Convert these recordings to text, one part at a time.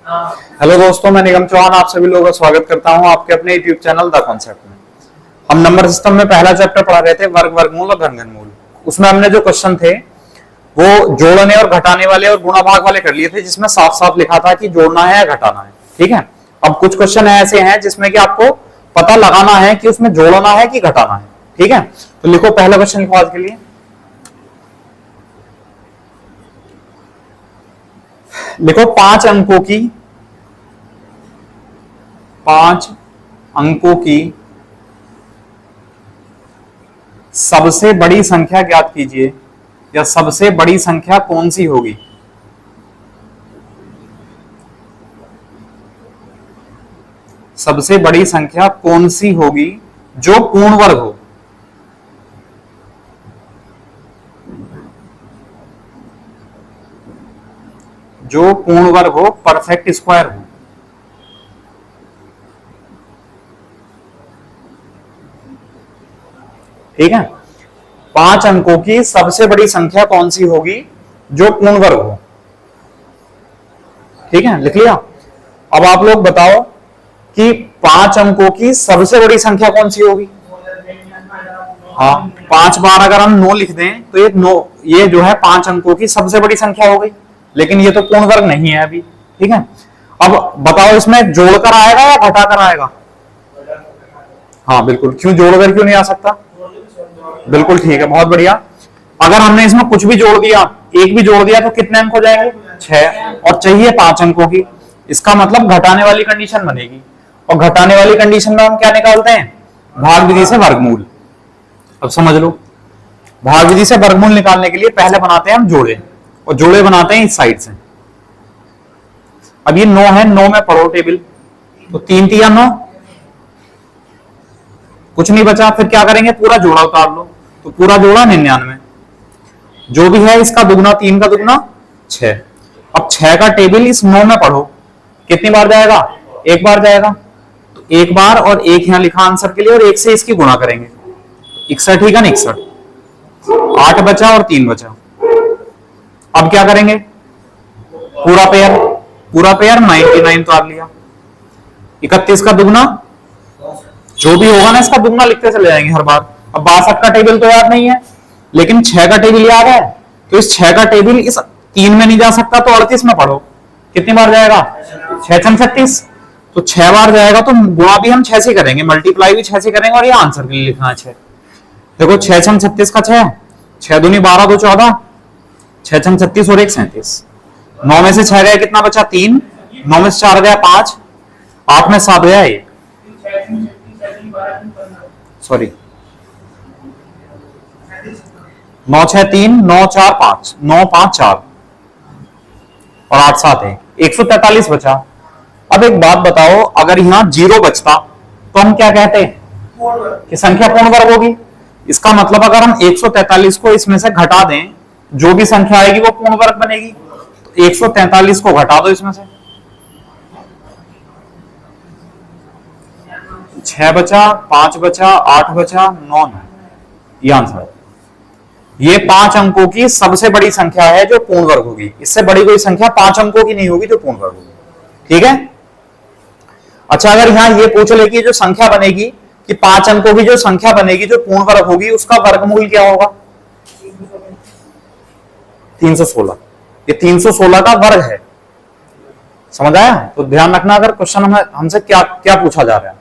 Hello दोस्तों, मैं निगम चौहान आप सभी लोगों का स्वागत करता हूं आपके अपने यूट्यूब चैनल द कॉन्सेप्ट में। हम नंबर सिस्टम में पहला चैप्टर पढ़ा रहे थे, वर्ग, वर्गमूल और घन घनमूल। उसमें हमने जो क्वेश्चन थे वो जोड़ने और घटाने वाले और गुणा भाग वाले कर लिए थे, जिसमें साफ साफ लिखा था कि जोड़ना है या घटाना है। ठीक है। अब कुछ क्वेश्चन ऐसे हैं जिसमें कि आपको पता लगाना है कि उसमें जोड़ना है कि घटाना है। ठीक है, तो लिखो पहला क्वेश्चन लिखो आज के लिए। लिखो 5 अंकों की सबसे बड़ी संख्या ज्ञात कीजिए, या सबसे बड़ी संख्या कौन सी होगी। सबसे बड़ी संख्या कौन सी होगी जो पूर्ण वर्ग हो। जो पूर्ण वर्ग हो, परफेक्ट स्क्वायर हो। ठीक है, 5 अंकों की सबसे बड़ी संख्या कौन सी होगी जो पूर्ण वर्ग हो। ठीक है, लिख लिया। अब आप लोग बताओ कि 5 अंकों की सबसे बड़ी संख्या कौन सी होगी। हाँ, 5 बार अगर हम 9 लिख दें तो ये जो है 5 अंकों की सबसे बड़ी संख्या हो गई, लेकिन ये तो पूर्ण वर्ग नहीं है अभी। ठीक है, अब बताओ इसमें जोड़कर आएगा या घटाकर आएगा। हाँ बिल्कुल, क्यों जोड़कर क्यों नहीं आ सकता। बिल्कुल ठीक है, बहुत बढ़िया। अगर हमने इसमें कुछ भी जोड़ दिया, एक भी जोड़ दिया, तो कितने अंक हो जाएंगे, 6, और चाहिए 5 अंकों की। इसका मतलब घटाने वाली कंडीशन बनेगी, और घटाने वाली कंडीशन में हम क्या निकालते हैं, भाग विधि से वर्गमूल। अब समझ लो, भाग विधि से वर्गमूल निकालने के लिए पहले बनाते हैं हम जोड़े, और जोड़े बनाते हैं इस साइड से। अब ये 9 है, 9 में पढ़ो टेबल, तो 3 तिया 9, कुछ नहीं बचा। फिर क्या करेंगे, पूरा जोड़ा उतार लो, तो पूरा जोड़ा 99, जो भी है इसका दुगना, 3 का दुगना 6। अब 6 का टेबल इस 9 में पढ़ो, कितनी बार जाएगा, एक बार जाएगा, तो एक बार, और एक यहां लिखा आंसर के लिए, और एक से इसकी गुणा करेंगे, 61 ही का 61, 8 बचा और 3 बचा। अब क्या करेंगे, पूरा पेयर, पूरा पेयर 99 उतार लिया, 31 का दुगना, जो भी होगा ना इसका दुगना लिखते चले जाएंगे हर बार। अब 62 का टेबल तो याद नहीं है, लेकिन 6 का टेबल याद है, तो इस 6 का टेबल इस 3 में नहीं जा सकता, तो 38 में पढ़ो, कितनी बार जाएगा, 6 छंग 36, तो 6 बार जाएगा। तो गुणा भी हम 6 से करेंगे, मल्टीप्लाई भी 6 से करेंगे, और ये आंसर के लिए लिखना है 6। देखो 6 छंग 36 का 6, 6 दूनी 12, 2 14, 6 छंग 36 और 1 37। 9 में से 6 गया, कितना बचा, 3, 9 में से 4 गया 5, 8 में 7 गया 1, सॉरी 9 6 3, 9 4 5, 9 5 4 और 8 7 है, 143 बचा। अब एक बात बताओ, अगर यहां 0 बचता तो हम क्या कहते हैं कि संख्या पूर्ण वर्ग होगी। इसका मतलब अगर हम 143 को इसमें से घटा दें, जो भी संख्या आएगी वो पूर्ण वर्ग बनेगी। तो 143 को घटा दो इसमें से, 6 बचा, 5 बचा, 8 बचा, 9 है, ये आंसर है। ये 5 अंकों की सबसे बड़ी संख्या है जो पूर्ण वर्ग होगी। इससे बड़ी कोई संख्या 5 अंकों की नहीं होगी जो पूर्ण वर्ग होगी। ठीक है। अच्छा, अगर यहां ये पूछ ले कि जो संख्या बनेगी, कि 5 अंकों की जो संख्या बनेगी जो पूर्ण वर्ग होगी, उसका वर्गमूल क्या होगा, 316। ये 316 का वर्ग है, समझ आया। तो ध्यान रखना, अगर क्वेश्चन हमसे क्या क्या पूछा जा रहा है,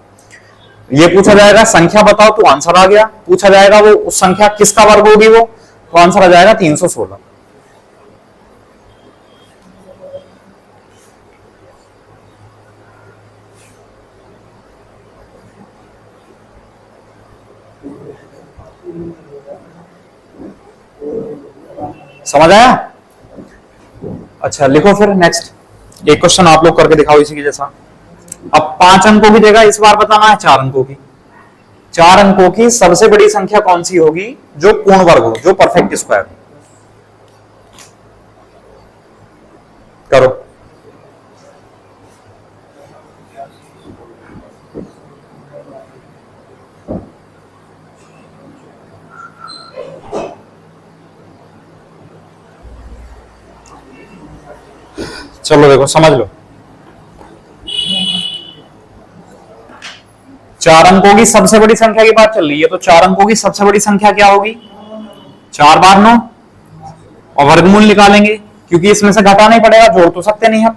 ये पूछा जाएगा संख्या बताओ तो आंसर आ गया, पूछा जाएगा वो उस संख्या किसका वर्ग होगी वो, तो आंसर आ जाएगा 316। समझ आया। अच्छा लिखो फिर नेक्स्ट एक क्वेश्चन आप लोग करके दिखाओ इसी की जैसा। अब 5 अंकों की जगह इस बार बताना है 4 अंकों की। 4 अंकों की सबसे बड़ी संख्या कौन सी होगी जो पूर्ण वर्ग हो, जो परफेक्ट स्क्वायर हो। करो। चलो देखो समझ लो, चार अंकों की सबसे बड़ी संख्या की बात चल रही है, तो चार अंकों की सबसे बड़ी संख्या क्या होगी? 4 बार 9, और वर्गमूल निकालेंगे क्योंकि इसमें से घटाना ही पड़ेगा, जोड़ तो सकते नहीं हम,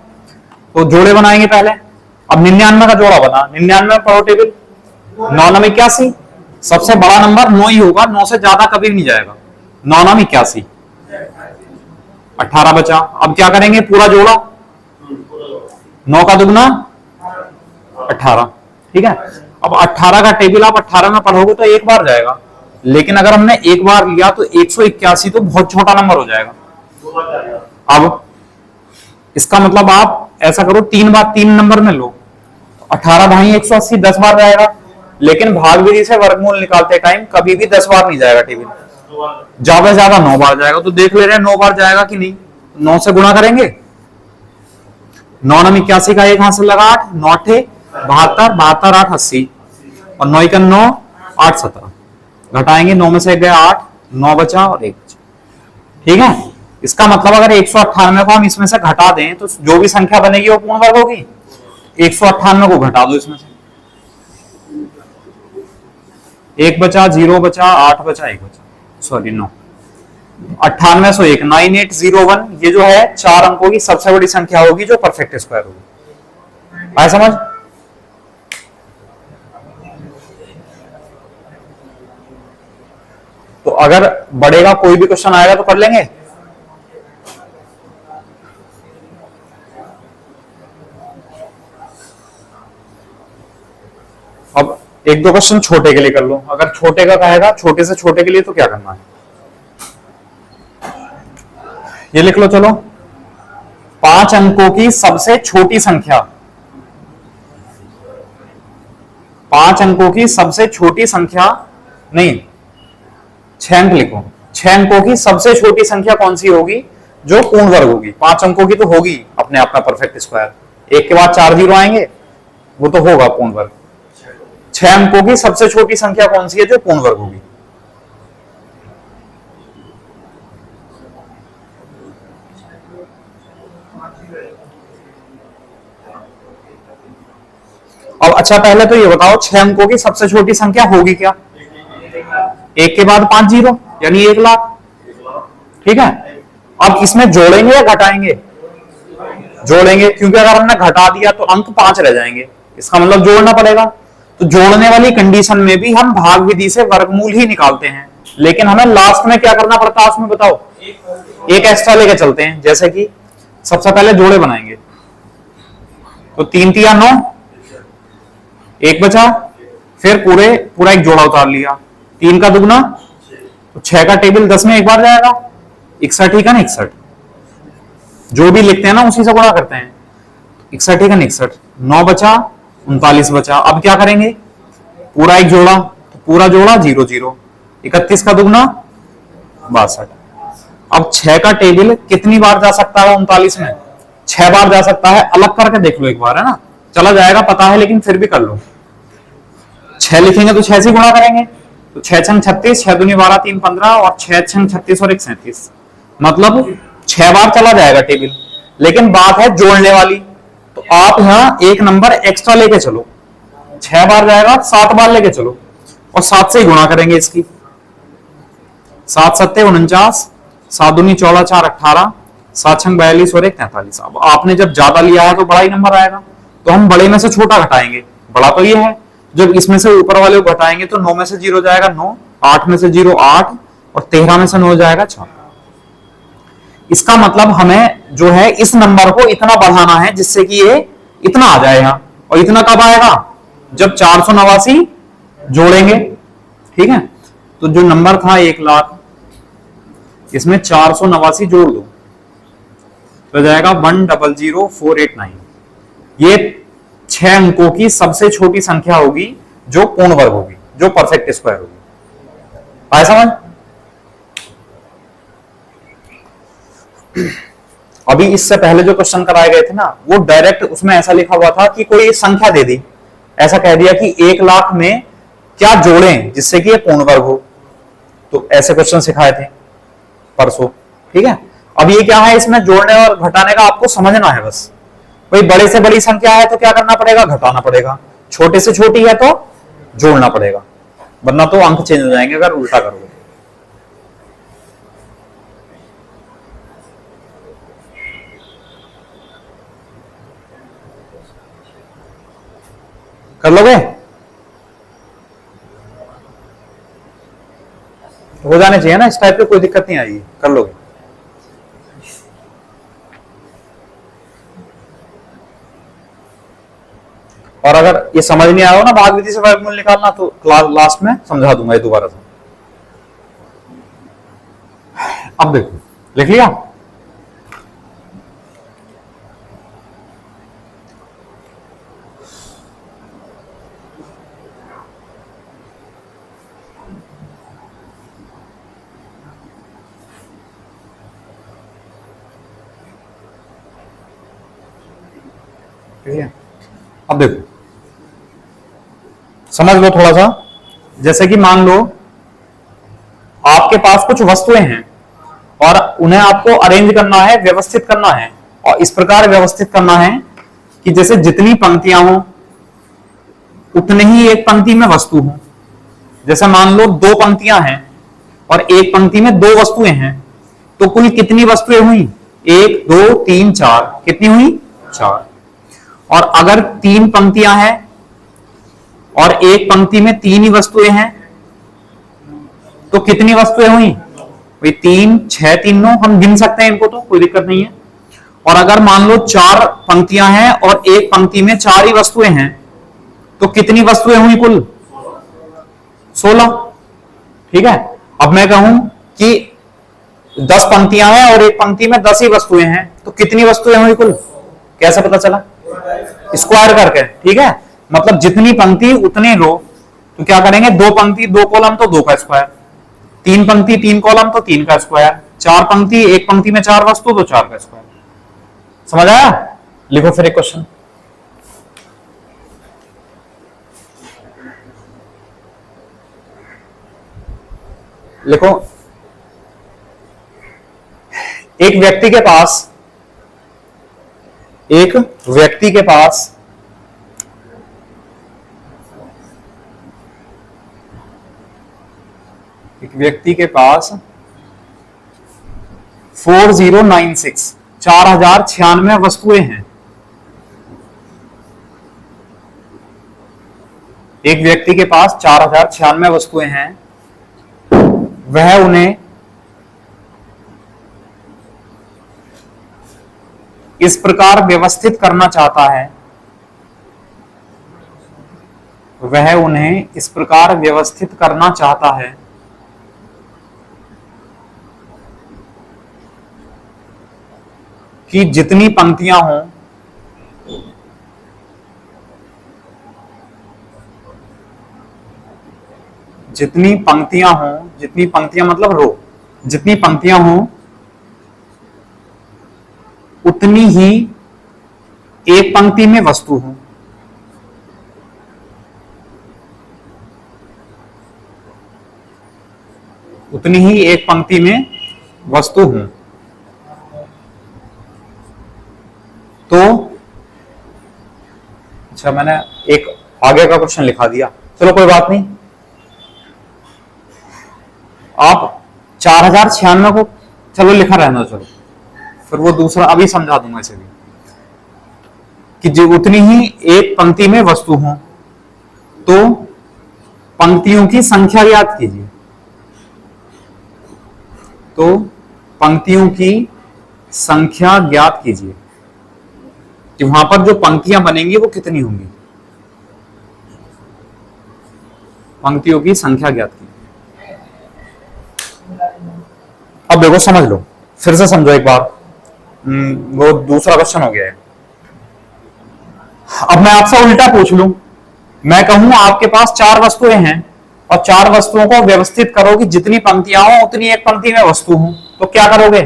तो जोड़े बनाएंगे पहले। अब 99 का जोड़ा बना, 99 पढ़ो टेबल, 9 9 81, सबसे बड़ा नंबर 9 ही होगा, 9 से ज्यादा कभी नहीं जाएगा। 9 9 81, 18 बचा। अब क्या करेंगे? पूरा जोड़ा, 9 का दुगना 18, ठीक है। अब 18 का टेबल आप 18 में पढ़ोगे तो एक बार जाएगा, लेकिन अगर हमने एक बार लिया तो 181 तो बहुत छोटा नंबर हो जाएगा। अब इसका मतलब आप ऐसा करो, 3 बार 3 नंबर में लो, 18 भाई 180 10 बार जाएगा, लेकिन भाग विधि से वर्गमूल निकालते टाइम कभी भी 10 बार नहीं जाएगा टेबल, ज्यादा से ज्यादा 9 बार जाएगा। तो देख ले रहे हैं 9 बार जाएगा कि नहीं। 9 से गुणा करेंगे, 9 9 81 का 1 हाथ से लगा 8, 9 8 72, 72 8 80, और 9 1 9 8 17, घटाएंगे 9 में से 1 गया 8, 9 बचा और 1 बचा, ठीक है। इसका मतलब अगर 198 को हम इसमें से घटा दें तो जो भी संख्या बनेगी वो पूर्ण वर्ग होगी। 198 को घटा दो इसमें से, 1 बचा, 0 बचा, 8 बचा, 1 बचा, सॉरी 9, 9801 9801, ये जो है 4 अंकों की सबसे बड़ी संख्या होगी जो परफेक्ट स्क्वायर होगी। आया समझ? तो अगर बढ़ेगा कोई भी क्वेश्चन आएगा तो कर लेंगे। अब एक दो क्वेश्चन छोटे के लिए कर लो, अगर छोटे का कहेगा छोटे से छोटे के लिए तो क्या करना है, ये लिख लो। चलो, 5 अंकों की सबसे छोटी संख्या, 5 अंकों की सबसे छोटी संख्या नहीं, 6 अंक लिखो। 6 अंकों की सबसे छोटी संख्या कौन सी होगी जो पूर्ण वर्ग होगी? 5 अंकों की तो होगी अपने आप में परफेक्ट स्क्वायर, एक के बाद 4 जीरो आएंगे, वो तो होगा पूर्ण वर्ग। 6 अंकों की सबसे छोटी संख्या कौन सी है जो पूर्ण वर्ग होगी? अब अच्छा, पहले तो ये बताओ 6 अंकों की सबसे छोटी संख्या होगी क्या? एक के बाद 5 जीरो यानी 1 लाख, ठीक है। अब इसमें जोड़ेंगे या घटाएंगे? जोड़ेंगे, क्योंकि अगर हमने घटा दिया तो अंक 5 रह जाएंगे, इसका मतलब जोड़ना पड़ेगा। तो जोड़ने वाली कंडीशन में भी हम भाग विधि से वर्गमूल ही निकालते हैं, लेकिन हमें लास्ट में क्या करना पड़ता है उसमें बताओ? एक एक्स्ट्रा लेके चलते हैं, जैसे कि सबसे पहले जोड़े बनाएंगे, तो 3 3 9, 1 बचा, फिर पूरा एक जोड़ा उतार लिया, 3 का दुगना, तो 6 का टेबल 10 में एक बार जाएगा, 61 का 61, जो भी लिखते हैं ना उसी से गुणा करते हैं, 61 का 61, 9 बचा, 39 बचा। अब क्या करेंगे? पूरा एक जोड़ा, तो पूरा जोड़ा 0 0, 31 का दुगना 62। अब 6 का टेबल कितनी बार जा सकता है 39 में? 6 बार जा सकता है। अलग करके देख लो एक बार, है ना, चला जाएगा पता है, लेकिन फिर भी कर लो। 6 लिखेंगे तो 6 से गुणा करेंगे, तो 6 छंग 36, 6 दूनी 12, 3 15, और 6 छंग 36 और 1 37, मतलब 6 बार चला जाएगा टेबल। लेकिन बात है जोड़ने वाली, तो आप यहां एक नंबर एक्स्ट्रा लेके चलो, 6 बार जाएगा, 7 बार लेके चलो, और 7 से ही गुणा करेंगे इसकी। 7 7 49, 7 दूनी 14, 4 18, 7 छंग 42 और 1 43। अब आपने जब ज्यादा लिया है तो बड़ा ही नंबर आएगा, तो हम बड़े में से छोटा घटाएंगे। बड़ा तो ये है, जब इसमें से ऊपर वाले को घटाएंगे तो 9 में से 0 जाएगा 9, 8 में से 0 8, और 13 में से 9 जाएगा 6। इसका मतलब हमें जो है इस नंबर को इतना बढ़ाना है जिससे कि ये इतना आ जाएगा, और इतना कब आएगा? जब 489 जोड़ेंगे, ठीक है। तो जो नंबर था 1 लाख, इसमें 489 जोड़ दो तो जाएगा 1000489। ये 6 अंकों की सबसे छोटी संख्या होगी जो पूर्ण वर्ग होगी, जो परफेक्ट स्क्वायर होगी। आया समझ? अभी इससे पहले जो क्वेश्चन कराए गए थे ना, वो डायरेक्ट उसमें ऐसा लिखा हुआ था कि कोई संख्या दे दी, ऐसा कह दिया कि 1 लाख में क्या जोड़ें जिससे कि ये पूर्ण वर्ग हो, तो ऐसे क्वेश्चन सिखाए थे परसों, ठीक है। अब ये क्या है, इसमें जोड़ने और घटाने का आपको समझना है बस। भाई बड़े से बड़ी संख्या है तो क्या करना पड़ेगा? घटाना पड़ेगा। छोटे से छोटी है तो जोड़ना पड़ेगा, वरना तो अंक चेंज हो जाएंगे अगर उल्टा करोगे। कर लोगे? हो जाने चाहिए ना, इस टाइप पे कोई दिक्कत नहीं आएगी, कर लोगे। और अगर ये समझ नहीं आया हो ना भाग विधि से वर्गमूल निकालना, तो क्लास लास्ट में समझा दूंगा ये दोबारा से। अब देखो, लिख लिया? ठीक है, अब देखो समझ लो थोड़ा सा। जैसे कि मान लो आपके पास कुछ वस्तुएं हैं और उन्हें आपको अरेंज करना है, व्यवस्थित करना है, और इस प्रकार व्यवस्थित करना है कि जैसे जितनी पंक्तियां हो उतने ही एक पंक्ति में वस्तु हो। जैसे मान लो दो पंक्तियां हैं और एक पंक्ति में दो वस्तुएं हैं, तो कुल कितनी वस्तुएं हुई? 1 2 3 4। कितनी हुई? 4। और अगर 3 पंक्तियां हैं और एक पंक्ति में 3 ही वस्तुएं हैं, तो कितनी वस्तुएं हुई भाई? 3 6 3 9, हम गिन सकते हैं इनको, तो कोई दिक्कत नहीं है। और अगर मान लो 4 पंक्तियां हैं और एक पंक्ति में 4 ही वस्तुएं हैं, तो कितनी वस्तुएं हुई कुल? 16। ठीक है, अब मैं कहूं कि 10 पंक्तियां हैं और एक पंक्ति में 10 ही वस्तुएं हैं, तो कितनी वस्तुएं हुई कुल? कैसे पता चला? स्क्वायर करके। ठीक है, मतलब जितनी पंक्ति उतनी रो, तो क्या करेंगे? 2 पंक्ति 2 कॉलम तो 2 का स्क्वायर, 3 पंक्ति 3 कॉलम तो 3 का स्क्वायर, 4 पंक्ति एक पंक्ति में 4 वस्तु तो 4 का स्क्वायर। समझ आया? लिखो फिर एक क्वेश्चन। लिखो, एक व्यक्ति के पास एक व्यक्ति के पास 4096 4096 वस्तुएं हैं। एक व्यक्ति के पास 4096 वस्तुएं हैं, वह उन्हें इस प्रकार व्यवस्थित करना चाहता है, वह उन्हें इस प्रकार व्यवस्थित करना चाहता है कि जितनी पंक्तियां हों जितनी पंक्तियां मतलब रो, जितनी पंक्तियां हों उतनी ही एक पंक्ति में वस्तु हो। उतनी ही एक पंक्ति में वस्तु हो। तो अच्छा, मैंने एक आगे का क्वेश्चन लिखा दिया, चलो कोई बात नहीं। आप 4096 को चलो लिखा रहना, चलो फिर वो दूसरा अभी समझा दूंगा इसे भी, कि जो उतनी ही एक पंक्ति में वस्तु हो, तो पंक्तियों की संख्या ज्ञात कीजिए। तो पंक्तियों की संख्या ज्ञात कीजिए कि वहां पर जो पंक्तियां बनेंगी वो कितनी होंगी। पंक्तियों की संख्या ज्ञात कीजिए। अब देखो समझ लो, फिर से समझो एक बार। वो दूसरा क्वेश्चन हो गया है। अब मैं आपसे उल्टा पूछ लूं, मैं कहूं आपके पास 4 वस्तुएं हैं और 4 वस्तुओं को व्यवस्थित करो कि जितनी पंक्तियां हो उतनी एक पंक्ति में वस्तु हो, तो क्या करोगे?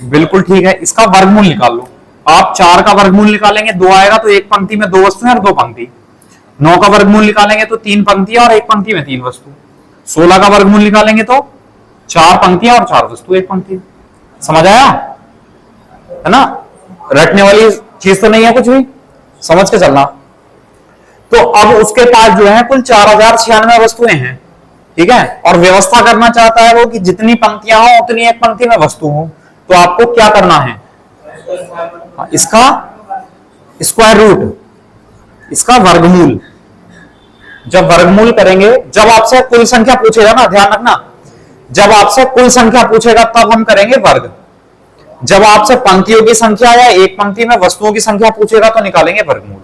बिल्कुल ठीक है, इसका वर्गमूल निकाल लो। आप 4 का वर्गमूल निकालेंगे 2 आएगा, तो एक पंक्ति में 2 वस्तुएं और 2 पंक्ति। 9 का वर्गमूल निकालेंगे तो 3 पंक्तियां और एक पंक्ति में 3 वस्तु। 16 का वर्गमूल निकालेंगे तो 4 पंक्तियां और 4 वस्तु एक पंक्ति। समझ आया है ना? रटने वाली चीज तो नहीं है कुछ भी, समझ के चलना। तो अब उसके पास जो है कुल 4096 वस्तुएं हैं, ठीक है, और व्यवस्था करना चाहता है वो कि जितनी पंक्तियां हो उतनी एक पंक्ति में वस्तु हो। तो आपको क्या करना है, इसका स्क्वायर रूट, इसका वर्गमूल। जब वर्गमूल करेंगे, जब आपसे कुल संख्या पूछेगा ना, ध्यान रखना, जब आपसे कुल संख्या पूछेगा तब हम करेंगे वर्ग। जब आपसे पंक्तियों की संख्या या एक पंक्ति में वस्तुओं की संख्या पूछेगा तो निकालेंगे वर्गमूल,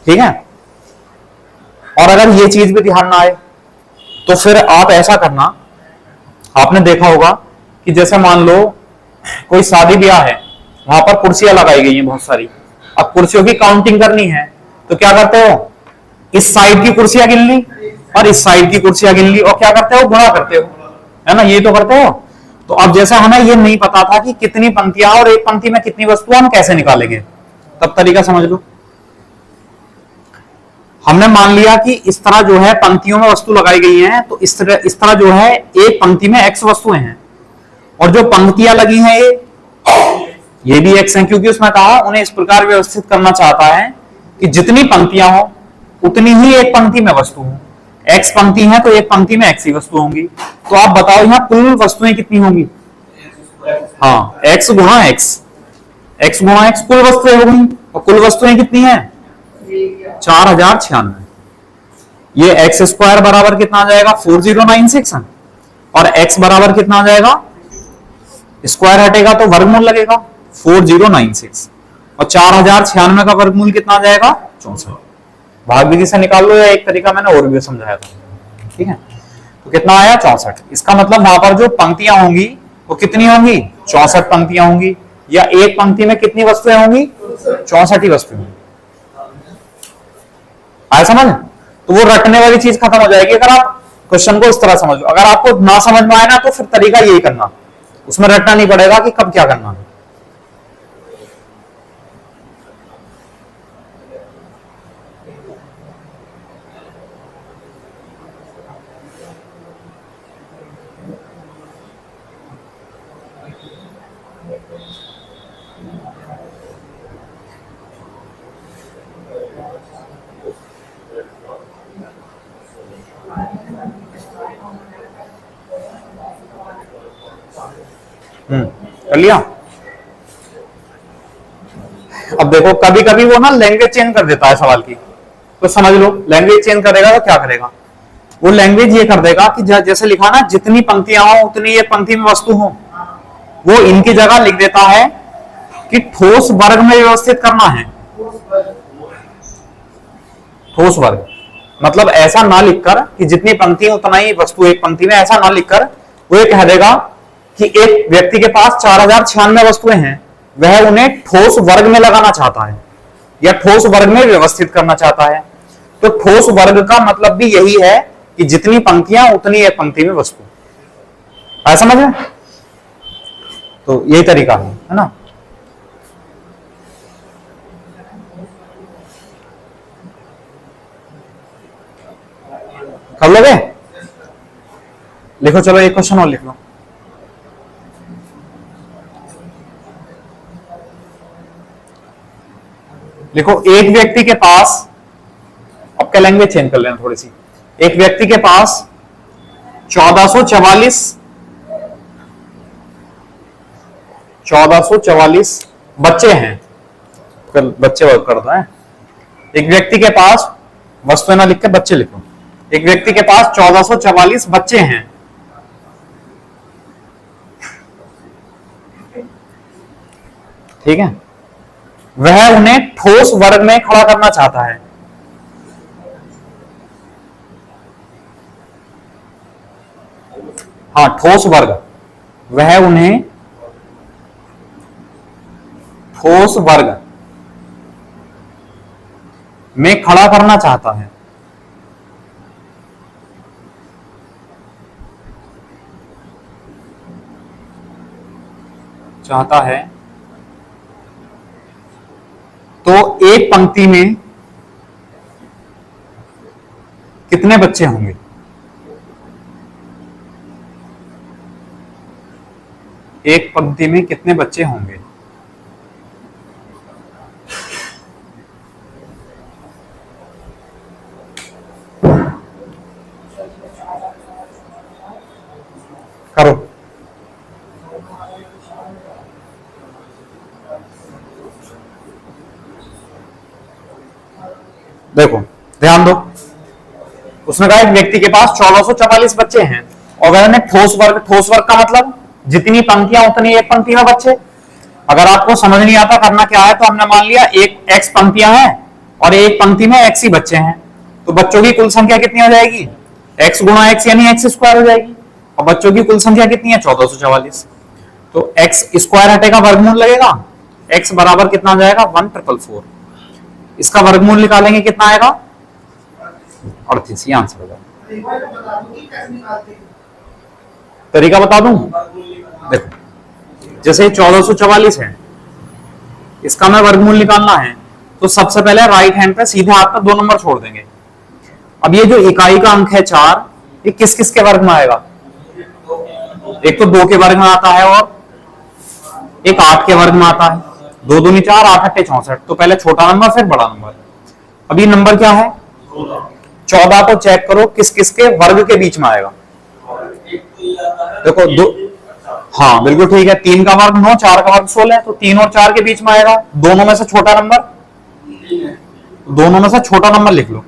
ठीक है। और अगर ये चीज भी ध्यान ना आए तो फिर आप ऐसा करना, आपने देखा होगा कि जैसे मान लो कोई शादी ब्याह है, वहां पर कुर्सियां लगाई गई हैं बहुत सारी, अब कुर्सियों की काउंटिंग करनी है तो क्या करते हो, इस साइड की कुर्सियां गिन ली और इस साइड की कुर्सियां गिन ली, और क्या करते हो, गुणा करते हो, है ना, ये तो करते हो। तो अब जैसा हमें ये नहीं पता था कि कितनी पंक्तियां और एक पंक्ति में कितनी वस्तुएं, हम कैसे निकालेंगे, तब तरीका समझ लो। हमने मान लिया कि इस तरह जो है पंक्तियों में वस्तु लगाई गई है, तो इस तरह जो है एक पंक्ति में x वस्तुएं हैं, और जो पंक्तियां लगी हैं ये भी x हैं, क्योंकि उसमें कहा उन्हें इस प्रकार व्यवस्थित करना चाहता है कि जितनी पंक्तियां हो उतनी ही एक पंक्ति में वस्तु हो। x पंक्ति है तो एक पंक्ति में x ही वस्तु होंगी। तो आप बताओ यहां कुल वस्तुएं कितनी होंगी, हाँ x गुणा x कुल वस्तुएं हो गई, और कुल वस्तुएं कितनी है, 4096। ये एक्स स्क्वायर बराबर कितना आ जाएगा, 4096, और x बराबर कितना आ जाएगा, स्क्वायर हटेगा तो वर्गमूल लगेगा 4096, और 4096 का वर्गमूल कितना आ जाएगा, 64। भाग विधि से निकाल लो, या एक तरीका मैंने और भी समझाया था, ठीक है। तो कितना आया, 64। इसका मतलब वहां पर जो पंक्तियां होंगी वो कितनी होंगी, 64 पंक्तियां होंगी, या एक पंक्ति में कितनी वस्तुएं होंगी, 64 ही वस्तुएं होंगी। आया समझ, तो वो रटने वाली चीज खत्म हो जाएगी अगर आप क्वेश्चन को इस तरह समझ लो। अगर आपको ना समझ में आए ना तो फिर तरीका यही करना, उसमें रटना नहीं पड़ेगा कि कब क्या करना है। कर लिया। अब देखो कभी कभी वो ना लैंग्वेज चेंज कर देता है सवाल की, तो समझ लो लैंग्वेज चेंज करेगा तो क्या करेगा, वो लैंग्वेज ये कर देगा कि जैसे लिखा ना, जितनी पंक्तियां हो उतनी एक पंक्ति में वस्तु हो, वो इनकी जगह लिख देता है कि ठोस वर्ग में व्यवस्थित करना है। ठोस वर्ग मतलब ऐसा ना लिखकर कि जितनी पंक्ति उतना ही वस्तु एक पंक्ति में, ऐसा ना लिखकर वो ये कह देगा कि एक व्यक्ति के पास 4096 वस्तुएं हैं, वह उन्हें ठोस वर्ग में लगाना चाहता है या ठोस वर्ग में व्यवस्थित करना चाहता है। तो ठोस वर्ग का मतलब भी यही है कि जितनी पंक्तियां उतनी एक पंक्ति में वस्तु। आया समझ में? तो यही तरीका है ना। कर लोगे? लिखो, चलो एक क्वेश्चन और लिख लो। लिखो, एक व्यक्ति के पास, अब क्या लैंग्वेज चेंज कर लेना थोड़ी सी, एक व्यक्ति के पास 1444 बच्चे हैं। बच्चे वर्क करता है। एक व्यक्ति के पास, वस्तु ना लिख के बच्चे लिखो, एक व्यक्ति के पास 1444 बच्चे हैं। ठीक है, वह उन्हें ठोस वर्ग में खड़ा करना चाहता है। हाँ, ठोस वर्ग, वह उन्हें ठोस वर्ग में खड़ा करना चाहता है। तो एक पंक्ति में कितने बच्चे होंगे? एक पंक्ति में कितने बच्चे होंगे? देखो ध्यान दो, उसने कहा एक व्यक्ति के पास 1444 बच्चे हैं और वह ने ठोस वर्ग का मतलब जितनी पंक्तियां उतनी एक पंक्ति में बच्चे। अगर आपको समझ नहीं आता करना क्या है, तो हमने मान लिया एक x पंक्तियां हैं और एक पंक्ति में x ही बच्चे हैं, तो बच्चों की कुल संख्या कितनी हो जाएगी, x गुणा x यानी x स्क्वायर हो जाएगी। और बच्चों की कुल संख्या कितनी है, 1444। तो x स्क्वायर हटेगा, वर्गमूल लगेगा, x बराबर कितना हो जाएगा, 1444। इसका वर्गमूल निकालेंगे कितना आएगा, 38। ये आंसर होगा। तरीका बता दूं, देखो जैसे 1444 है, इसका मैं वर्गमूल निकालना है, तो सबसे पहले राइट हैंड पे सीधे हाथ में 2 नंबर छोड़ देंगे। अब ये जो इकाई का अंक है 4, ये किस किस के वर्ग में आएगा, एक तो 2 के वर्ग में आता है और एक 8 के वर्ग में आता है। 2 दूनी 4, 8 अट्ठे 64। तो पहले छोटा नंबर फिर बड़ा नंबर। अब ये नंबर क्या है, 14 को चेक करो किस किस के वर्ग के बीच में आएगा। देखो दो, हाँ बिल्कुल ठीक है, 3 का वर्ग 9, 4 का वर्ग 16, तो 3 और 4 के बीच में आएगा। दोनों में से छोटा नंबर, दोनों में से छोटा नंबर लिख लो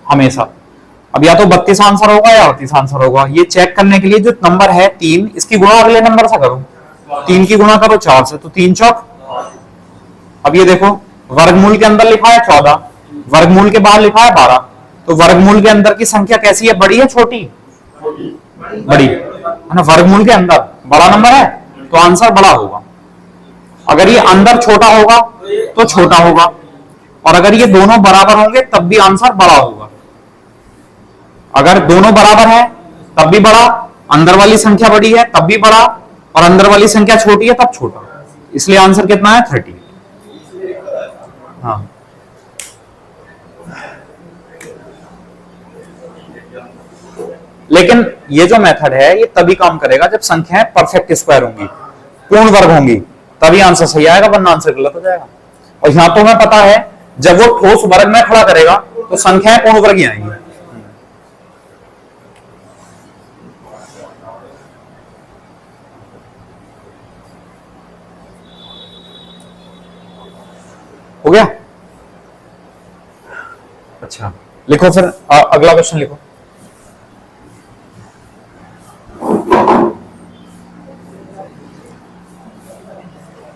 हमेशा। अब या तो 32 आंसर होगा या 38 आंसर होगा। ये चेक करने के लिए जो नंबर है 3, इसकी गुणा अगले नंबर से करो, 3 की गुणा करो 4 से, तो 3 चौक। अब ये देखो वर्गमूल के अंदर लिखा है 14, वर्गमूल के बाहर लिखा है 12, तो वर्गमूल के अंदर की संख्या कैसी है, बड़ी है छोटी, बड़ी है ना। वर्गमूल के अंदर बड़ा नंबर है तो आंसर बड़ा होगा। अगर ये अंदर छोटा होगा तो छोटा होगा, और अगर ये दोनों बराबर होंगे तब भी आंसर बड़ा होगा। अगर दोनों बराबर है तब भी बड़ा, अंदर वाली संख्या बड़ी है तब भी बड़ा, और अंदर वाली संख्या छोटी है तब छोटा। इसलिए आंसर कितना है, 30। हाँ लेकिन ये जो मेथड है ये तभी काम करेगा जब संख्याएं परफेक्ट स्क्वायर होंगी, पूर्ण वर्ग होंगी, तभी आंसर सही आएगा, वरना आंसर गलत हो जाएगा। और यहां तो हमें पता है जब वो ठोस वर्ग में खड़ा करेगा तो संख्याएं पूर्ण वर्ग ही आएंगी। हो गया। अच्छा लिखो फिर अगला क्वेश्चन लिखो।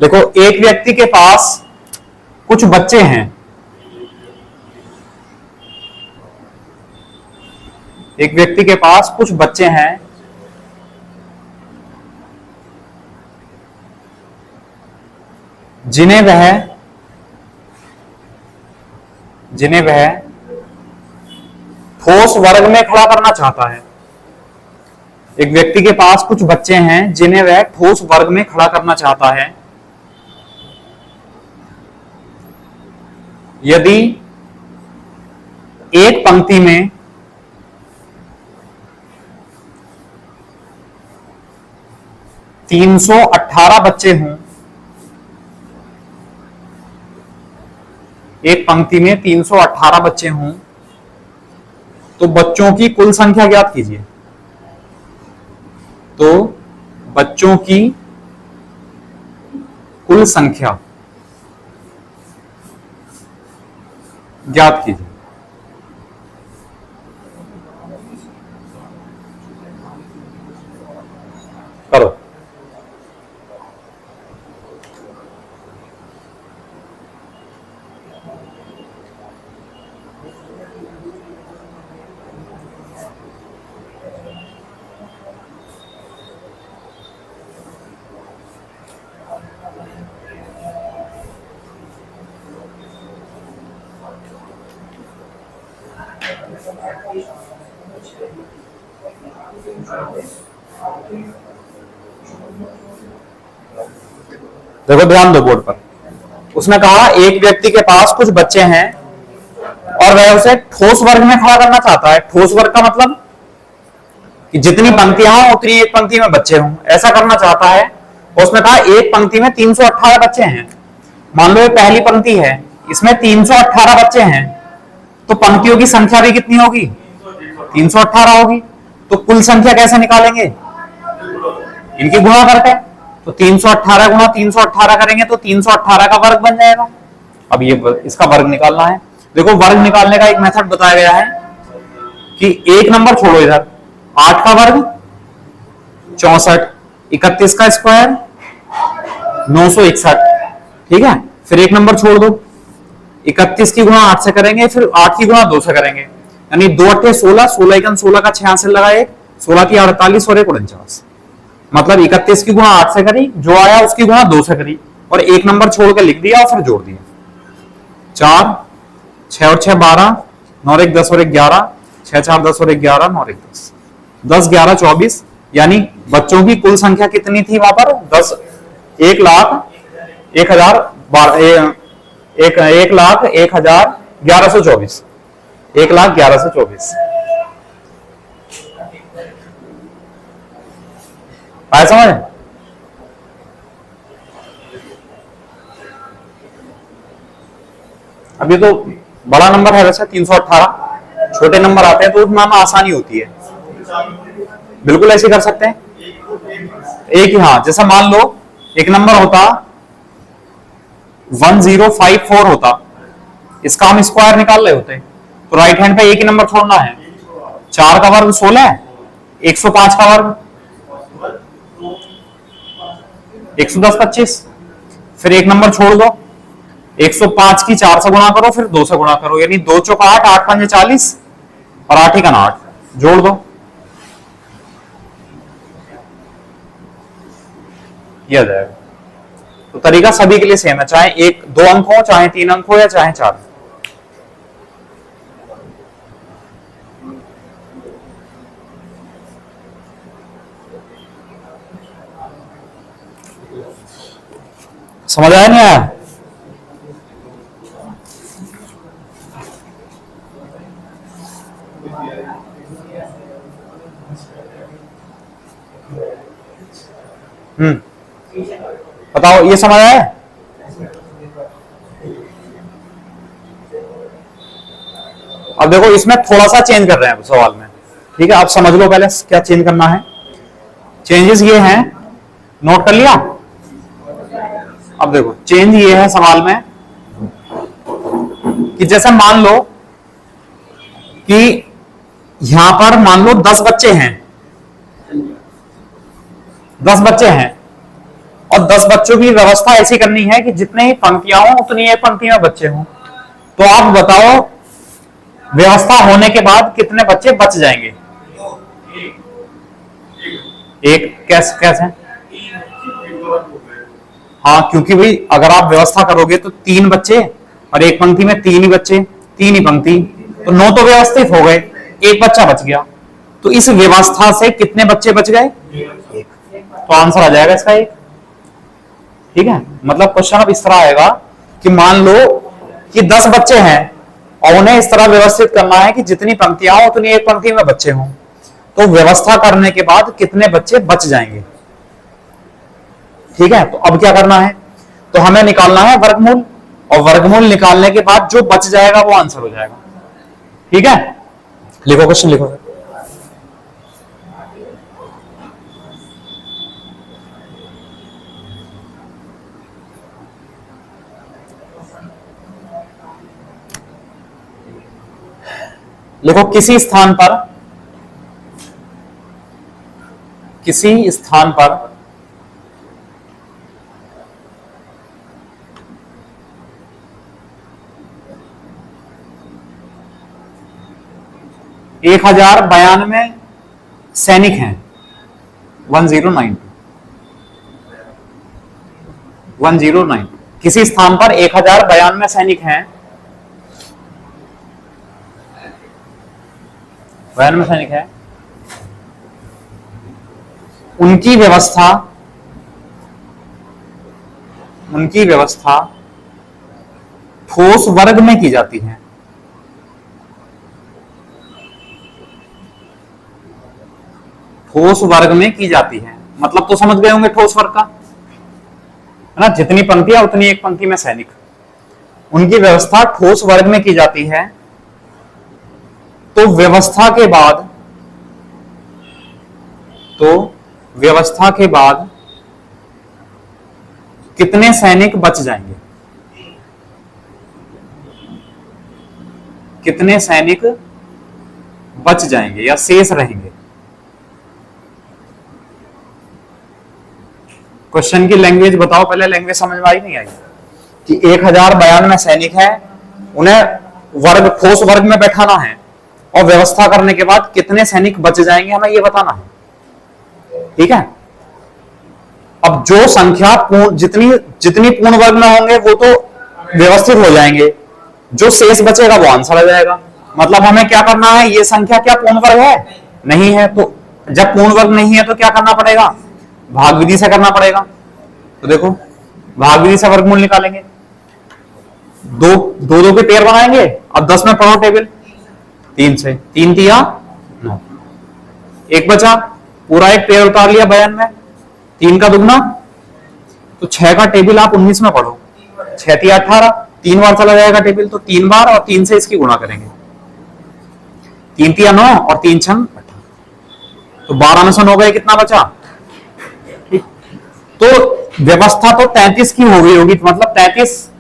देखो एक व्यक्ति के पास कुछ बच्चे हैं, एक व्यक्ति के पास कुछ बच्चे हैं जिन्हें वह ठोस वर्ग में खड़ा करना चाहता है। एक व्यक्ति के पास कुछ बच्चे हैं जिन्हें वह ठोस वर्ग में खड़ा करना चाहता है। यदि एक पंक्ति में 318 बच्चे हों, एक पंक्ति में 318 बच्चे हों, तो बच्चों की कुल संख्या ज्ञात कीजिए। तो बच्चों की कुल संख्या ज्ञात कीजिए। करो। देखो ध्यान दो बोर्ड पर। उसने कहा एक व्यक्ति के पास कुछ बच्चे हैं और वह उसे ठोस वर्ग में खड़ा करना चाहता है। ठोस वर्ग का मतलब कि जितनी पंक्तियां हों उतनी एक पंक्ति में बच्चे हों, ऐसा करना चाहता है। उसने कहा एक पंक्ति में 318 बच्चे हैं। मान लो ये पहली पंक्ति है, इसमें 318 बच्चे हैं, तो पंक्तियों की संख्या भी कितनी होगी, 318 होगी। तो कुल संख्या कैसे निकालेंगे, इनकी गुणा करके। तो 318 गुणा 318 करेंगे तो 318 का वर्ग बन जाएगा। अब ये इसका वर्ग निकालना है। देखो वर्ग निकालने का एक मेथड बताया गया है कि एक नंबर छोड़ो इधर, 8 का वर्ग 64, 31 का स्क्वायर 961, ठीक है। फिर एक नंबर छोड़ दो, 31 की गुणा 8 से करेंगे, फिर 8 की गुणा 2 से करेंगे, यानी 2 8 16, 16 एकम 16 का 86 लगा, एक 16 की 48 और एक 49, मतलब 31 की गुणा 8 से करी, जो आया उसकी गुणा 2 से करी, और एक नंबर छोड़ के लिख दिया और फिर जोड़ दिया। 4 6 और 6 12, 9 और 1 10 और 1 11, 6 4 10 और 1 11, 9 और 1 10, 10 11 24, यानी बच्चों की कुल संख्या कितनी थी वहां पर? 10 1 लाख 1,11,11,24, 1,11,24। आया समझ? अभी तो बड़ा नंबर है वैसे 318, छोटे नंबर आते हैं तो उसमें आसानी होती है। बिल्कुल ऐसे कर सकते हैं, एक ही, हाँ, जैसा मान लो एक नंबर होता 1054 होता, इसका हम स्क्वायर निकाल रहे होते तो राइट हैंड पे एक ही नंबर छोड़ना है। 4 का वर्ग 16, 105 का वर्ग 110 25, फिर एक नंबर छोड़ दो, 105 की 4 से गुणा करो, फिर 2 से गुणा करो, यानी 2 चौक 8, 8 5 40 और 8 का 8, जोड़ दो, यह आ जाएगा। तो तरीका सभी के लिए सेम है, चाहे 1 2 अंक हो, चाहे 3 अंक हो, या चाहे 4। समझ आया नहीं आया? बताओ, ये समझ आया? अब देखो इसमें थोड़ा सा चेंज कर रहे हैं सवाल में, ठीक है। आप समझ लो पहले क्या चेंज करना है। चेंजेस ये हैं, नोट कर लिया? अब देखो चेंज ये है सवाल में कि जैसे मान लो कि यहां पर मान लो 10 बच्चे हैं, 10 बच्चे हैं, और 10 बच्चों की व्यवस्था ऐसी करनी है कि जितने ही पंक्तियां हो उतनी एक पंक्ति में बच्चे हों। तो आप बताओ व्यवस्था होने के बाद कितने बच्चे बच जाएंगे? एक। कैसे? हाँ, क्योंकि भाई अगर आप व्यवस्था करोगे तो 3 बच्चे और एक पंक्ति में 3 ही बच्चे, 3 ही पंक्ति, तो 9 तो व्यवस्थित हो गए, एक बच्चा बच गया। तो इस व्यवस्था से कितने बच्चे बच गए? एक। तो आंसर आ जाएगा इसका 1, ठीक है। मतलब क्वेश्चन अब इस तरह आएगा कि मान लो कि 10 बच्चे हैं और उन्हें इस तरह व्यवस्थित करना है कि जितनी पंक्तियां हो उतनी एक पंक्ति में बच्चे हों, तो व्यवस्था करने के बाद कितने बच्चे बच जाएंगे, ठीक है। तो अब क्या करना है? तो हमें निकालना है वर्गमूल, और वर्गमूल निकालने के बाद जो बच जाएगा वो आंसर हो जाएगा, ठीक है। लिखो क्वेश्चन, लिखो। लिखो किसी स्थान पर 1092 सैनिक हैं, 1092 किसी स्थान पर 1092 सैनिक हैं, 92 सैनिक है, उनकी व्यवस्था ठोस वर्ग में की जाती है। ठोस वर्ग में की जाती है मतलब तो समझ गए होंगे ठोस वर्ग का, है ना। जितनी पंक्तियां उतनी एक पंक्ति में सैनिक, उनकी व्यवस्था ठोस वर्ग में की जाती है। तो व्यवस्था के बाद कितने सैनिक बच जाएंगे? कितने सैनिक बच जाएंगे या शेष रहेंगे। क्वेश्चन की लैंग्वेज बताओ, पहले लैंग्वेज समझ में आई नहीं आई कि 1092 सैनिक है, उन्हें वर्ग ठोस वर्ग में बैठाना है और व्यवस्था करने के बाद कितने सैनिक बच जाएंगे हमें ये बताना है। ठीक है, अब जो संख्या जितनी जितनी पूर्ण वर्ग में होंगे वो तो व्यवस्थित हो जाएंगे, जो शेष बचेगा वो आंसर आ जाएगा। मतलब हमें क्या करना है, ये संख्या क्या पूर्ण वर्ग है, नहीं है, तो जब पूर्ण वर्ग नहीं है तो क्या करना पड़ेगा, भाग विधि से करना पड़ेगा। तो देखो भाग विधि से वर्गमूल निकालेंगे, दो दो दो के पेयर बनाएंगे। अब 10 में पढ़ो टेबल, 3 से 3 तिया 9, एक बचा, पूरा एक पेयर उतार लिया बयान में, 3 का दुगना, तो 6 का टेबल आप 19 में पढ़ो, 6 तिया 18, 3 बार चला जाएगा टेबल, तो 3 बार और 3 से इसकी गुणा करेंगे, 3 तिया 9 और 3 छन 18, तो 12 में से 9 गए, कितना बचा। तो व्यवस्था तो 33 की हो गई होगी, मतलब 33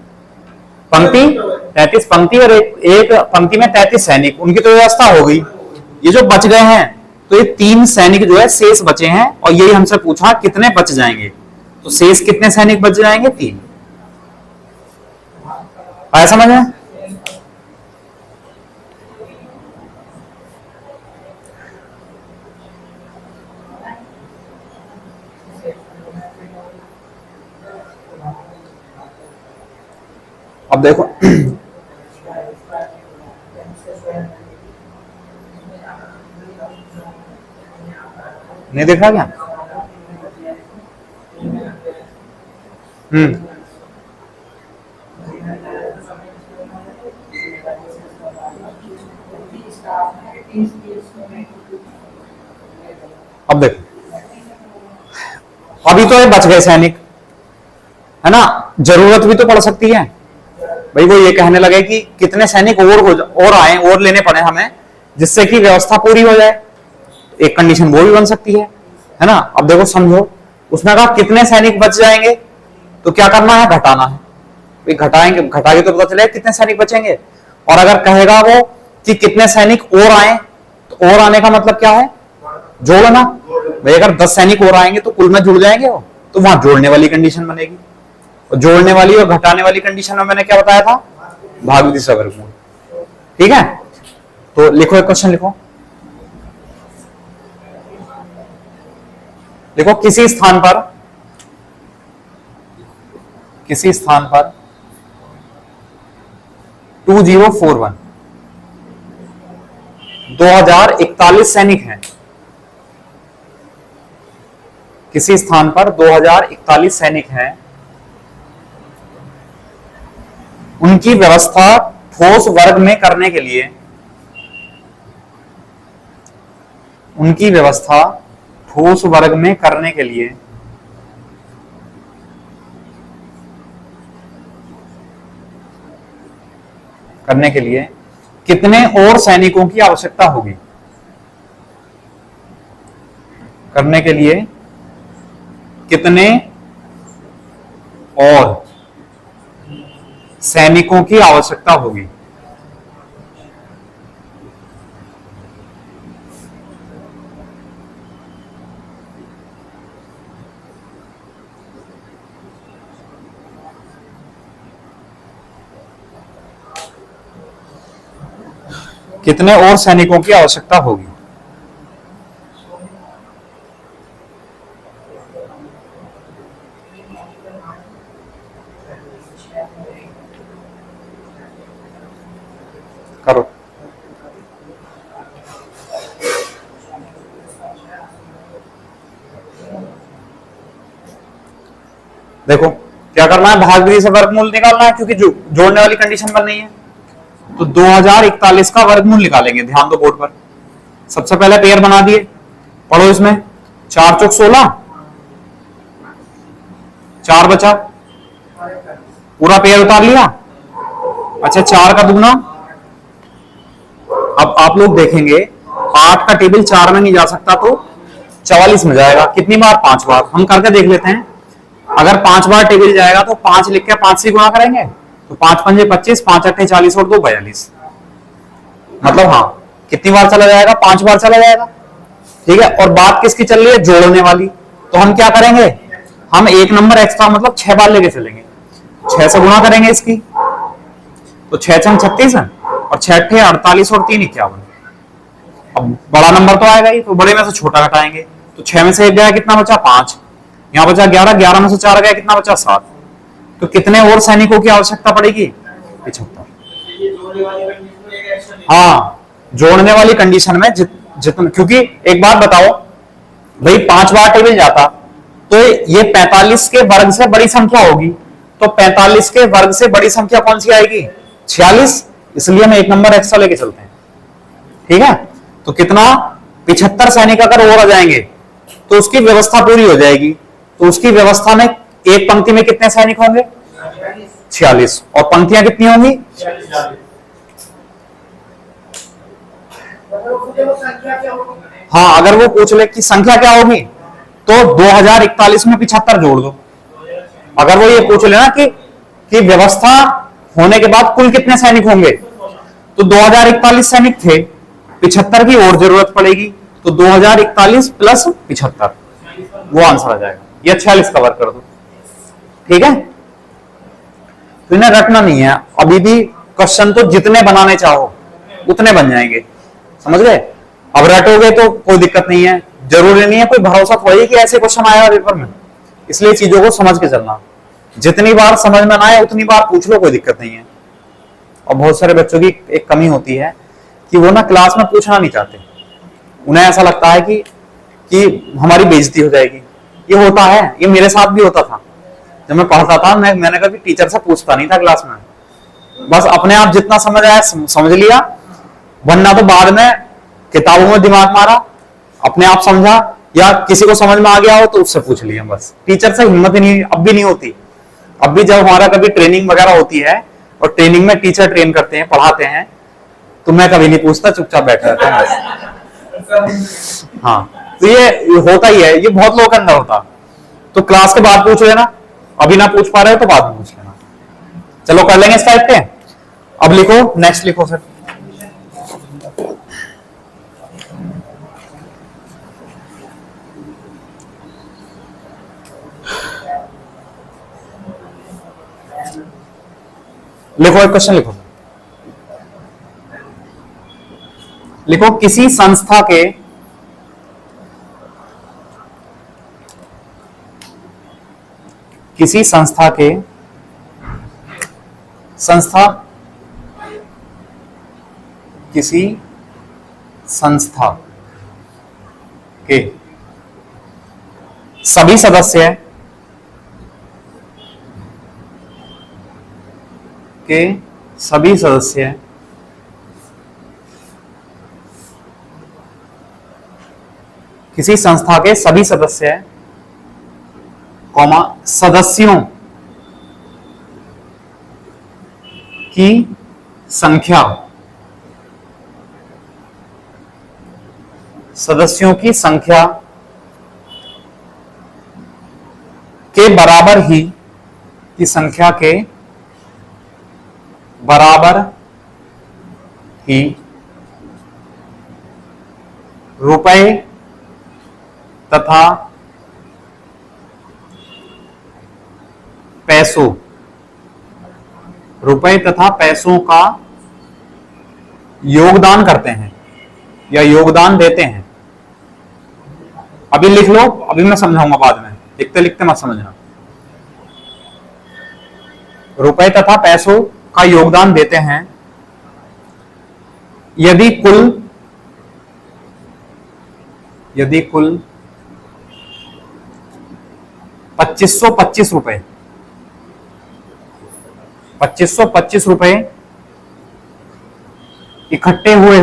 पंक्ति और एक पंक्ति में 33 सैनिक, उनकी तो व्यवस्था हो गई। ये जो बच गए हैं तो ये 3 सैनिक जो है शेष बचे हैं, और यही हमसे पूछा कितने बच जाएंगे, तो शेष कितने सैनिक बच जाएंगे, 3। आया समझ में। अब देखो नहीं देखा क्या, अब देखो अभी तो ये बच गए सैनिक है ना, जरूरत भी तो पड़ सकती है भाई। वो ये कहने लगे कि कितने सैनिक और आए, और लेने पड़े हमें, जिससे कि व्यवस्था पूरी हो जाए, एक कंडीशन वो भी बन सकती है ना। अब देखो समझो, उसने कहा कितने सैनिक बच जाएंगे, तो क्या करना है, घटाना है भाई, घटाएंगे, घटा के तो पता चलेगा कितने सैनिक बचेंगे। और अगर कहेगा वो कि कितने सैनिक और आए, तो और आने का मतलब क्या है, जोड़ना भाई। अगर 10 सैनिक और आएंगे तो कुल में जुड़ जाएंगे वो, तो वहां जोड़ने वाली कंडीशन बनेगी। और जोड़ने वाली और घटाने वाली कंडीशन में मैंने क्या बताया था, भाग विधि से वर्गमूल। ठीक है, तो लिखो, एक क्वेश्चन लिखो, देखो किसी स्थान पर 2041 2041 सैनिक हैं, किसी स्थान पर 2041 सैनिक हैं, उनकी व्यवस्था ठोस वर्ग में करने के लिए, उनकी व्यवस्था ठोस वर्ग में करने के लिए कितने और सैनिकों की आवश्यकता होगी, करने के लिए कितने और सैनिकों की आवश्यकता होगी। कितने और सैनिकों की आवश्यकता होगी। करो, देखो क्या करना है, भाग विधि से वर्गमूल निकालना है, क्योंकि जोड़ने वाली कंडीशन बन नहीं है। तो 2041 का वर्गमूल निकालेंगे, ध्यान दो बोर्ड पर। सबसे पहले पेयर बना दिए, पढ़ो इसमें, 4 चौक 16, 4 बचा, पूरा पेयर उतार लिया। अच्छा 4 का दुगना, अब आप लोग देखेंगे 8 का टेबल 4 में नहीं जा सकता, तो 44 में जाएगा। कितनी बार, 5 बार। हम करके देख लेते हैं, अगर 5 बार टेबल जाएगा तो 5 लिख के 5 से गुणा करेंगे, तो 5 पंजे 25, 5 अट्ठे 40 और 2 42। मतलब हाँ, कितनी बार चला जाएगा? 5 बार चला जाएगा। ठीक है, और बात किसकी चल रही है? जोड़ने वाली। तो हम क्या करेंगे? हम एक नंबर एक्स्ट्रा मतलब 6 बार लेके चलेंगे। 6 से गुणा करेंगे इसकी, तो 6 छंग 36 है, और 6 अट्ठे 48 और 3 51। अब बड़ा नंबर तो आएगा ही, तो बड़े में से छोटा घटाएंगे। तो 6 में से 1 गया, कितना बचा? 5। यहाँ बचा 11, 11 में से 4 गया, कितना बचा? 7। तो कितने और सैनिकों की आवश्यकता पड़ेगी? 75। हाँ, जोड़ने वाली कंडीशन में जितना, क्योंकि एक बात बताओ भाई, 5 बार टेबल जाता तो ये 45 के वर्ग से बड़ी संख्या होगी, तो 45 के वर्ग से बड़ी संख्या कौन सी आएगी? 46। इसलिए हम एक नंबर एक्स्ट्रा लेके चलते हैं। ठीक है, तो कितना? 75 सैनिक अगर और आ जाएंगे तो उसकी व्यवस्था पूरी हो जाएगी। तो उसकी व्यवस्था में एक पंक्ति में कितने सैनिक होंगे? 46। और पंक्तियां कितनी होंगी? हाँ, अगर वो पूछ ले कि संख्या क्या होगी, तो 2041 में 75 जोड़ दो। अगर वो ये पूछ लेना कि व्यवस्था होने के बाद कुल कितने सैनिक होंगे, तो 2041 सैनिक थे, 75 की और जरूरत पड़ेगी, तो 2041 प्लस 75, वो आंसर आ जाएगा। ये 46 कवर कर दो। ठीक है, तो इन्हें रटना नहीं है। अभी भी क्वेश्चन तो जितने बनाने चाहो उतने बन जाएंगे, समझ गए? अब रटोगे तो कोई दिक्कत नहीं है, जरूरी नहीं है, कोई भरोसा थोड़ी है कि ऐसे क्वेश्चन आएगा पेपर में। इसलिए चीजों को समझ के चलना, जितनी बार समझ में ना आए उतनी बार पूछ लो, कोई दिक्कत नहीं है। और बहुत सारे बच्चों की एक कमी होती है कि वो ना क्लास में पूछना नहीं चाहते, उन्हें ऐसा लगता है कि हमारी बेइज्जती हो जाएगी। ये होता है, ये मेरे साथ भी होता था जब मैं पढ़ता था। मैंने कभी टीचर से पूछता नहीं था क्लास में, बस अपने आप जितना समझ आया समझ लिया, वरना तो बाद में किताबों में दिमाग मारा, अपने आप समझा, या किसी को समझ में आ गया हो तो उससे पूछ लिया। बस टीचर से हिम्मत ही नहीं, अब भी नहीं होती। अब भी जब हमारा कभी ट्रेनिंग वगैरह होती है और ट्रेनिंग में टीचर ट्रेन करते हैं, पढ़ाते हैं, तो मैं कभी नहीं पूछता, चुपचाप बैठा रहता हूँ। हाँ, तो ये होता ही है, ये बहुत लोगों के अंदर होता। तो क्लास के बाद पूछ लेना, अभी ना पूछ पा रहे हो तो बाद में पूछ लेना। चलो कर लेंगे इस टाइप के। अब लिखो, नेक्स्ट लिखो फिर। लिखो, एक क्वेश्चन लिखो। लिखो, किसी संस्था के सभी सदस्य किसी संस्था के सभी सदस्य कॉमा सदस्यों की संख्या के बराबर ही रुपए तथा पैसों का योगदान करते हैं या योगदान देते हैं। अभी लिख लो, अभी मैं समझाऊंगा बाद में, लिखते लिखते मत समझना। रुपए तथा पैसों का योगदान देते हैं यदि कुल 2525 रुपए 2525 रुपए इकट्ठे हुए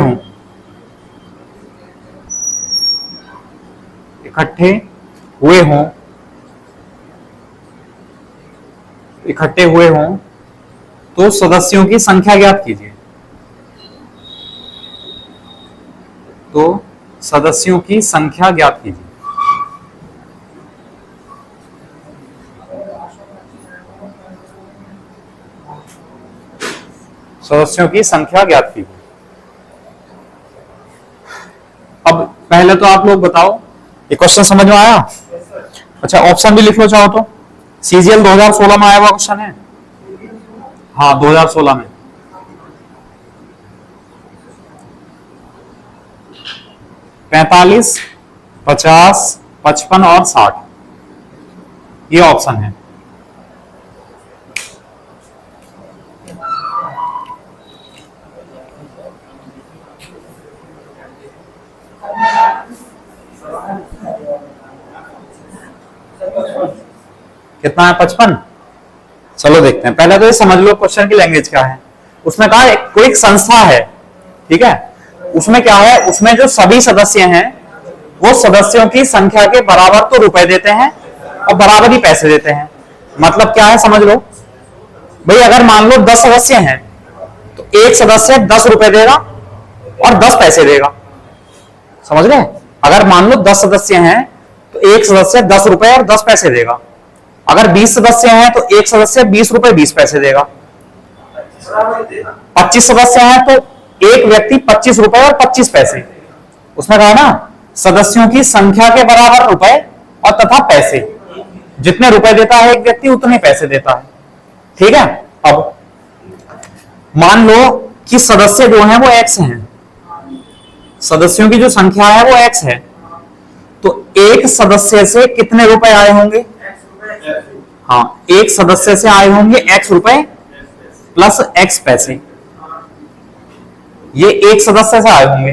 हों तो सदस्यों की संख्या ज्ञात कीजिए। सदस्यों की संख्या ज्ञात कीजिए। पहले तो आप लोग बताओ ये क्वेश्चन समझ में आया? अच्छा ऑप्शन भी लिख लो चाहो तो। सीजीएल 2016 में आया हुआ क्वेश्चन है। हाँ 2016 में। 45, 50, 55 और 60 ये ऑप्शन है। कितना है? 55। चलो देखते हैं, पहले तो ये समझ लो क्वेश्चन की लैंग्वेज क्या है। उसमें कहा है कोई एक संस्था है, ठीक है, उसमें क्या है, उसमें जो सभी सदस्य हैं वो सदस्यों की संख्या के बराबर तो रुपए देते हैं और बराबर ही पैसे देते हैं। मतलब क्या है समझ लो भाई, अगर मान लो 10 सदस्य हैं तो एक सदस्य 10 रुपए देगा और 10 पैसे देगा। समझ रहे? अगर मान लो 10 सदस्य हैं तो एक सदस्य 10 रुपए और 10 पैसे देगा। अगर 20 सदस्य हैं तो एक सदस्य 20 रुपए 20 पैसे देगा। 25 सदस्य हैं तो एक व्यक्ति 25 रुपए और 25 पैसे। उसमें कहा ना सदस्यों की संख्या के बराबर रुपए और तथा पैसे, जितने रुपए देता है एक व्यक्ति उतने पैसे देता है। ठीक है, अब मान लो कि सदस्य जो हैं वो एक्स हैं, सदस्यों की जो संख्या है वो एक्स है, तो एक सदस्य से कितने रुपए आए होंगे? हाँ, एक सदस्य से आए होंगे एक्स रुपए प्लस एक्स पैसे, ये एक सदस्य से आए होंगे।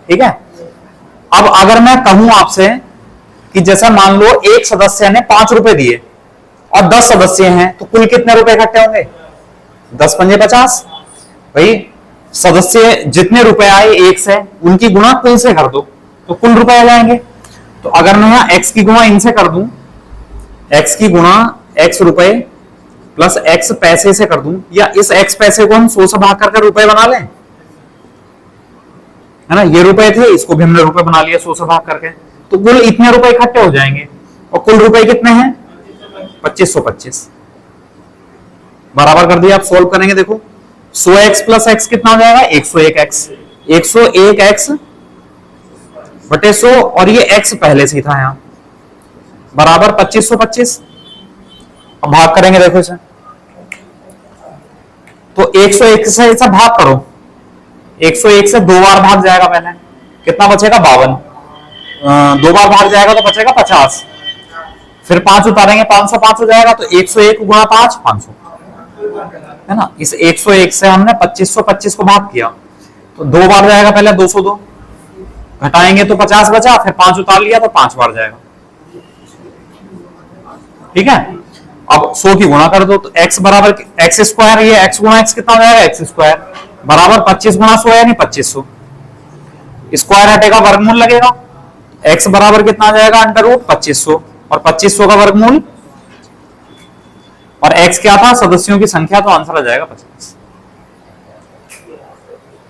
ठीक है, अब अगर मैं कहूं आपसे कि जैसा मान लो एक सदस्य ने 5 रुपए दिए और 10 सदस्य हैं तो कुल कितने रुपए इकट्ठे होंगे? 10 पंजे 50। भाई सदस्य जितने रुपए आए एक से उनकी गुणा कुल से कर दो तो कुल रुपए आ जाएंगे। तो अगर मैं यहां एक्स की गुणा इनसे कर दूं, एक्स की गुणा एक्स रुपए प्लस एक्स पैसे से कर दूं, या इस एक्स पैसे को हम 100 से भाग करके रुपए बना लें, है ना, ये रुपए थे इसको भी हमने रुपए बना लिया 100 से भाग करके, तो कुल इतने रुपए इकट्ठे हो जाएंगे। और कुल रुपए कितने हैं? 2525 बराबर कर दिया। आप सोल्व करेंगे, देखो 100x प्लस एक्स कितना हो जाएगा? 101x। 101x बटे 100 और ये x पहले से ही था यहां, बराबर 2525। अब भाग करेंगे, देखो इसे, तो 101 से ऐसा भाग करो, 101 से 2 बार भाग जाएगा पहले, कितना बचेगा? 52। 2 बार भाग जाएगा तो बचेगा 50। फिर 5 उतारेंगे, 5 से 5 हो जाएगा, तो 101 गुणा 5 500, है ना। इस 101 से हमने 2525 को भाग किया तो 2 बार जाएगा पहले, 202 घटाएंगे तो 50 बचा, फिर 5 उतार लिया तो 5 बार जाएगा। ठीक है, अब 100 की गुणा कर दो तो x बराबर एक्स स्क्वायर, ये x गुणा x कितना हो जाएगा? एक्स स्क्वायर बराबर 25 गुणा 100 यानी 2500। स्क्वायर हटेगा वर्गमूल लगेगा, x बराबर कितना आ जाएगा? अंडर रूट 2500, और 2500 का वर्गमूल, और x क्या था? सदस्यों की संख्या, तो आंसर आ जाएगा 50।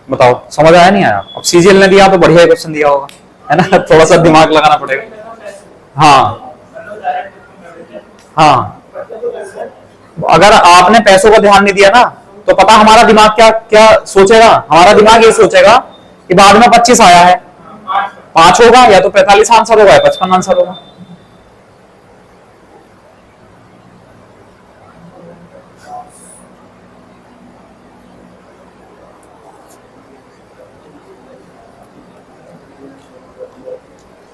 बताओ समझ आया नहीं आया? अब सीजीएल ने दिया तो बढ़िया क्वेश्चन दिया होगा, है ना, थोड़ा सा दिमाग लगाना पड़ेगा। हाँ हाँ, अगर आपने पैसों का ध्यान नहीं दिया ना तो पता हमारा दिमाग क्या क्या सोचेगा? हमारा दिमाग ये सोचेगा कि बाद में 25 आया है, 5 होगा, या तो 45 आंसर होगा या 55 आंसर होगा।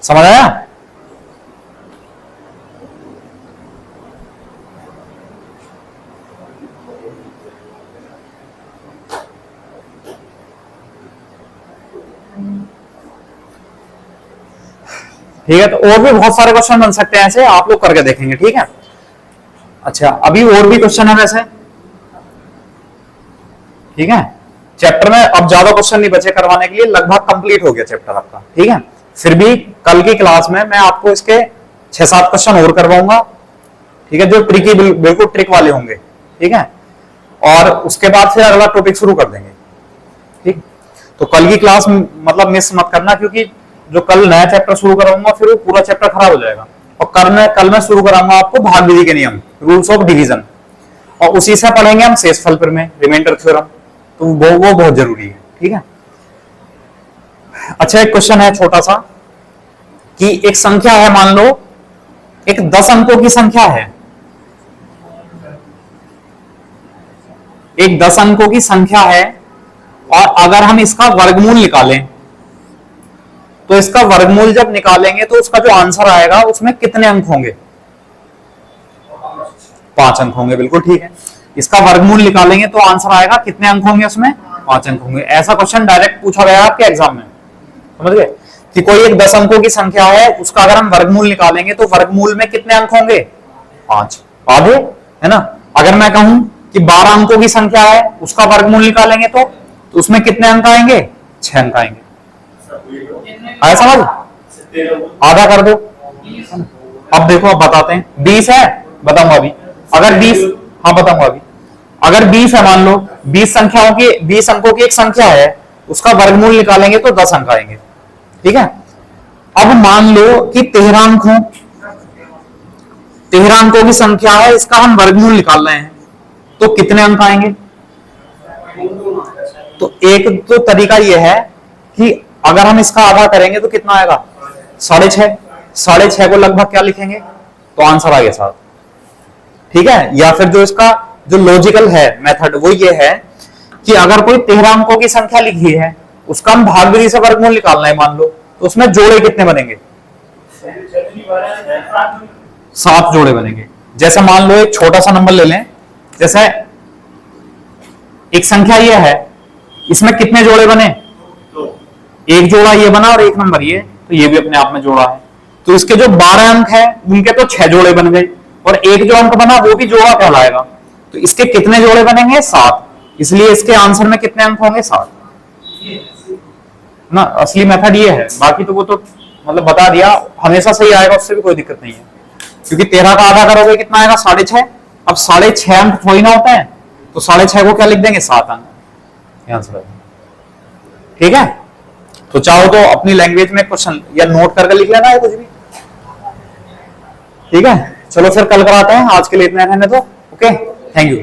समझ आया? ठीक है, तो और भी बहुत सारे क्वेश्चन बन सकते हैं ऐसे, आप लोग करके देखेंगे। ठीक है, अच्छा अभी और भी क्वेश्चन है वैसे। ठीक है, चैप्टर में अब ज्यादा क्वेश्चन नहीं बचे करवाने के लिए, लगभग कंप्लीट हो गया चैप्टर आपका। ठीक है, फिर भी कल की क्लास में मैं आपको इसके 6-7 क्वेश्चन और करवाऊंगा। ठीक है, जो ट्रिकी बिल्कुल ट्रिक वाले होंगे। ठीक है, और उसके बाद फिर अगला टॉपिक शुरू कर देंगे। ठीक, तो कल की क्लास मतलब मिस मत करना, क्योंकि जो कल नया चैप्टर शुरू कराऊंगा फिर वो पूरा चैप्टर खराब हो जाएगा। और कल मैं शुरू कराऊंगा आपको भाग विधि के नियम, रूल्स ऑफ डिवीजन, और उसी से पढ़ेंगे हम शेषफल प्रमेय, रिमाइंडर थ्योरम, तो वो बहुत जरूरी है। ठीक है, अच्छा एक क्वेश्चन है छोटा सा, कि एक संख्या है, मान लो एक 10 अंकों की संख्या है, एक 10 अंकों की संख्या है, और अगर हम इसका वर्गमूल निकालें तो इसका वर्गमूल जब निकालेंगे तो उसका जो आंसर आएगा उसमें कितने अंक होंगे? 5 अंक होंगे। बिल्कुल ठीक है, इसका वर्गमूल निकालेंगे तो आंसर आएगा कितने अंक होंगे? उसमें 5 अंक होंगे। ऐसा क्वेश्चन डायरेक्ट पूछा गया आपके एग्जाम में, समझ गए कि कोई एक 10 अंकों की संख्या है, उसका अगर हम वर्गमूल निकालेंगे तो वर्गमूल में कितने अंक होंगे? 5। आधे, है ना। अगर मैं कहूं कि 12 अंकों की संख्या है, उसका वर्गमूल निकालेंगे तो उसमें कितने अंक आएंगे? 6 अंक आएंगे। आया समझ? आधा कर दो। अब देखो, अब बताते हैं। 20 है, बताऊंगा अभी। अगर 20, हाँ बताऊंगा अभी। अगर 20 है, मान लो 20 संख्याओं की, 20 अंकों की एक संख्या है, उसका वर्गमूल निकालेंगे तो 10 अंक आएंगे। ठीक है। अब मान लो कि 13 अंक हो, 13 अंकों की संख्या है, इसका हम वर्गमूल निकाल रहे हैं तो कितने अंक आएंगे? तो एक तो तरीका यह है कि अगर हम इसका आधा करेंगे तो कितना आएगा? 6.5। 6.5 को लगभग क्या लिखेंगे? तो आंसर आ गया 7। ठीक है। या फिर जो इसका जो लॉजिकल है मेथड वो ये है कि अगर कोई 13 अंकों की संख्या लिखी है, उसका हम भागविधि से वर्गमूल निकालना है मान लो, तो उसमें जोड़े कितने बनेंगे? 7 जोड़े बनेंगे। जैसे मान लो एक छोटा सा नंबर ले लें, जैसे एक संख्या ये है, इसमें कितने जोड़े बने? एक जोड़ा ये बना और एक नंबर ये, तो ये भी अपने आप में जोड़ा है। तो इसके जो 12 अंक है उनके तो 6 जोड़े बन गए, और एक जो अंक बना वो भी जोड़ा कहलाएगा। तो इसके कितने जोड़े बनेंगे? 7। इसलिए इसके आंसर में कितने अंक होंगे? 7 ना। असली मेथड ये है, बाकी तो वो तो मतलब बता दिया, हमेशा सही आएगा, उससे भी कोई दिक्कत नहीं है। क्योंकि 13 का आधा करोगे कितना आएगा? 6.5। अब 6.5 अंक थोड़ी ना होते हैं, तो 6.5 को क्या लिख देंगे? 7 अंक आंसर। ठीक है। तो चाहो तो अपनी लैंग्वेज में क्वेश्चन या नोट करके लिख लेना है कुछ भी। ठीक है, चलो फिर कल कराते हैं। आज के लिए इतना रहने दो। Okay, thank you.